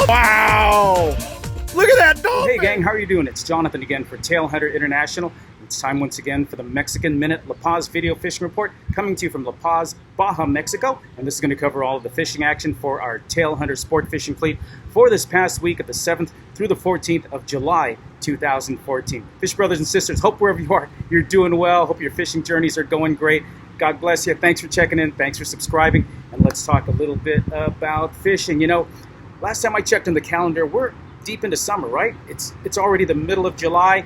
Wow! Look at that dolphin! Hey gang, how are you doing? It's Jonathan again for Tailhunter International. It's time once again for the Mexican Minute La Paz video fishing report, coming to you from La Paz, Baja, Mexico. And this is going to cover all of the fishing action for our Tailhunter sport fishing fleet for this past week of the 7th through the 14th of July 2014. Fish brothers and sisters, hope wherever you are, you're doing well. Hope your fishing journeys are going great. God bless you. Thanks for checking in. Thanks for subscribing. And let's talk a little bit about fishing. You know, last time I checked on the calendar, we're deep into summer, right? It's already the middle of July.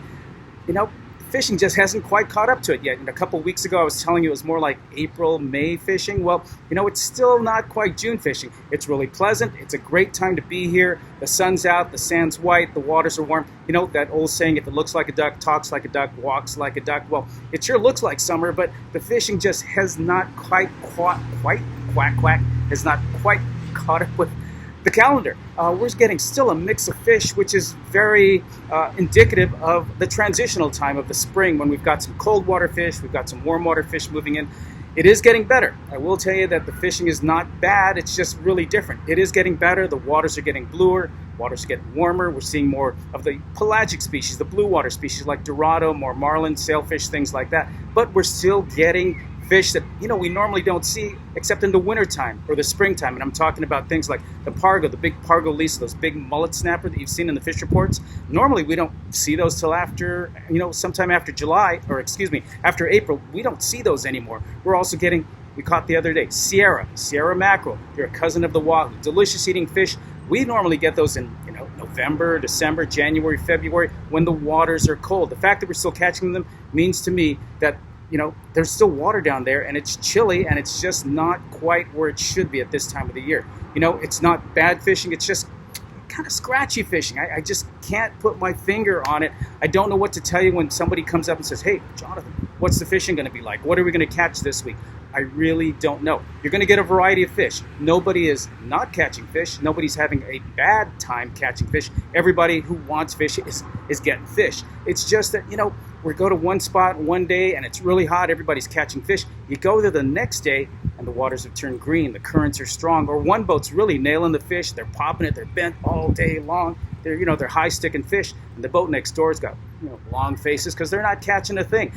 You know, fishing just hasn't quite caught up to it yet. And a couple weeks ago, I was telling you it was more like April, May fishing. Well, you know, it's still not quite June fishing. It's really pleasant. It's a great time to be here. The sun's out, the sand's white, the waters are warm. You know, that old saying, if it looks like a duck, talks like a duck, walks like a duck. Well, it sure looks like summer, but the fishing just has not quite has not quite caught up with the calendar. We're getting still a mix of fish, which is very indicative of the transitional time of the spring when we've got some cold water fish, we've got some warm water fish moving in. It is getting better. I will tell you that the fishing is not bad, it's just really different. It is getting better, the waters are getting bluer, waters are getting warmer, we're seeing more of the pelagic species, the blue water species like Dorado, more marlin, sailfish, things like that. But we're still getting fish that, you know, we normally don't see except in the wintertime or the springtime. And I'm talking about things like the pargo, the big pargo lisa, those big mullet snapper that you've seen in the fish reports. Normally we don't see those till after, you know, sometime after July, or excuse me, after April. We don't see those anymore. We're also getting, we caught the other day, Sierra mackerel. They're a cousin of the wahoo. Delicious eating fish. We normally get those in, you know, November, December, January, February, when the waters are cold. The fact that we're still catching them means to me that, you know, there's still water down there and it's chilly and it's just not quite where it should be at this time of the year. You know, it's not bad fishing, it's just kind of scratchy fishing. I just can't put my finger on it. I don't know what to tell you when somebody comes up and says, hey, Jonathan, what's the fishing going to be like? What are we going to catch this week? I really don't know. You're going to get a variety of fish. Nobody is not catching fish. Nobody's having a bad time catching fish. Everybody who wants fish is getting fish. It's just that, you know, we go to one spot one day and it's really hot, everybody's catching fish. You go there the next day and the waters have turned green, the currents are strong, or one boat's really nailing the fish, they're popping it, they're bent all day long, they're, you know, they're high sticking fish, and the boat next door's got, you know, long faces because they're not catching a thing.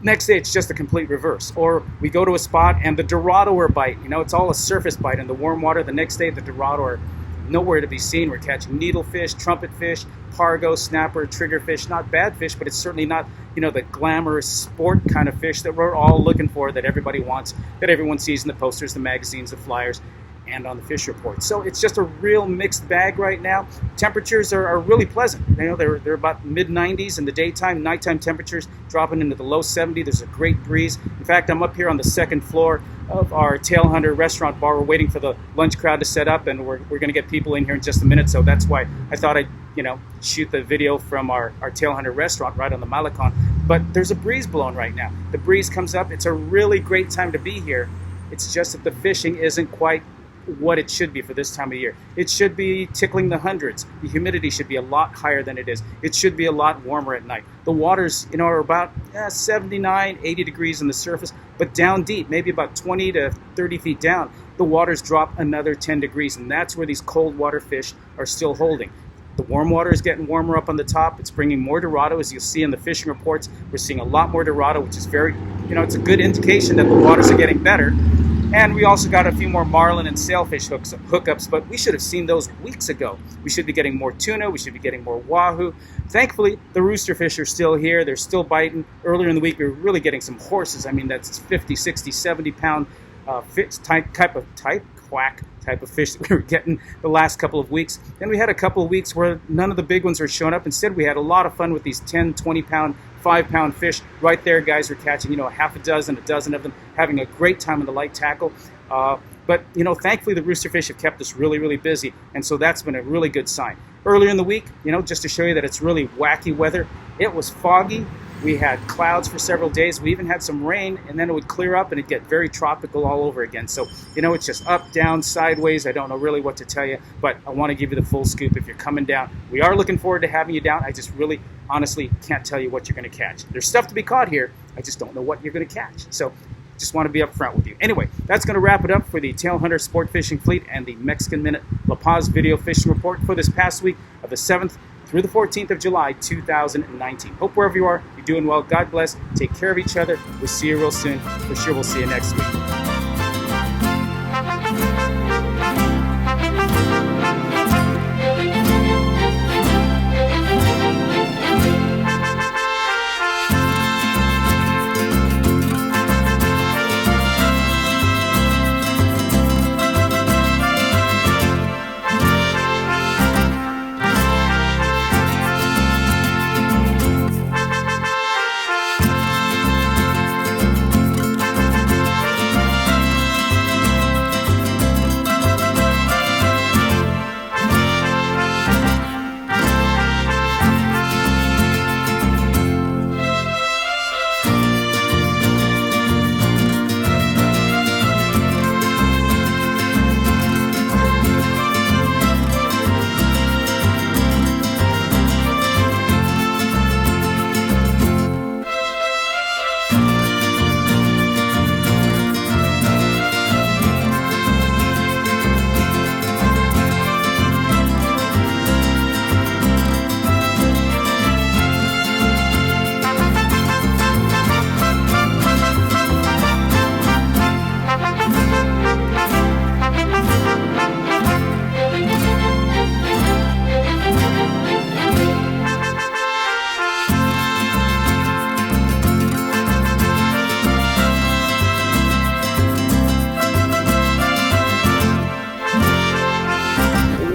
Next day, it's just a complete reverse. Or we go to a spot and the Dorado are biting. You know, it's all a surface bite in the warm water. The next day, the Dorado are nowhere to be seen. We're catching needlefish, trumpetfish, pargo, snapper, triggerfish. Not bad fish, but it's certainly not, you know, the glamorous sport kind of fish that we're all looking for, that everybody wants, that everyone sees in the posters, the magazines, the flyers, and on the fish report. So it's just a real mixed bag right now. Temperatures are really pleasant. You know, they're about mid-90s in the daytime. Nighttime temperatures dropping into the low 70s. There's a great breeze. In fact, I'm up here on the second floor of our Tailhunter restaurant bar. We're waiting for the lunch crowd to set up, and we're going to get people in here in just a minute. So that's why I thought I'd, you know, shoot the video from our Tailhunter restaurant right on the Malecon. But there's a breeze blowing right now. The breeze comes up. It's a really great time to be here. It's just that the fishing isn't quite what it should be for this time of year. It should be tickling the hundreds. The humidity should be a lot higher than it is. It should be a lot warmer at night. The waters, you know, are about 79, 80 degrees on the surface, but down deep, maybe about 20 to 30 feet down, the waters drop another 10 degrees, and that's where these cold water fish are still holding. The warm water is getting warmer up on the top. It's bringing more Dorado, as you'll see in the fishing reports. We're seeing a lot more Dorado, which is very, you know, it's a good indication that the waters are getting better. And we also got a few more marlin and sailfish hookups, but we should have seen those weeks ago. We should be getting more tuna, we should be getting more wahoo. Thankfully, the rooster fish are still here, they're still biting. Earlier in the week, we were really getting some horses. I mean, that's 50, 60, 70 pound type of fish that we were getting the last couple of weeks. Then we had a couple of weeks where none of the big ones were showing up. Instead, we had a lot of fun with these 10, 20 pound, 5 pound fish. Right there, guys were catching, you know, a dozen of them, having a great time in the light tackle. But, you know, thankfully the rooster fish have kept us really, really busy, and so that's been a really good sign. Earlier in the week, you know, just to show you that it's really wacky weather, it was foggy. We had clouds for several days. We even had some rain, and then it would clear up and it'd get very tropical all over again. So, you know, it's just up, down, sideways. I don't know really what to tell you, but I want to give you the full scoop if you're coming down. We are looking forward to having you down. I just really, honestly can't tell you what you're going to catch. There's stuff to be caught here. I just don't know what you're going to catch. So just want to be upfront with you. Anyway, that's going to wrap it up for the Tailhunter Sport Fishing Fleet and the Mexican Minute La PAZ video fishing report for this past week of the 7th through the 14th of July, 2019. Hope wherever you are, you're doing well. God bless. Take care of each other. We'll see you real soon. For sure, we'll see you next week.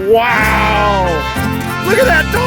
Wow! Look at that dog!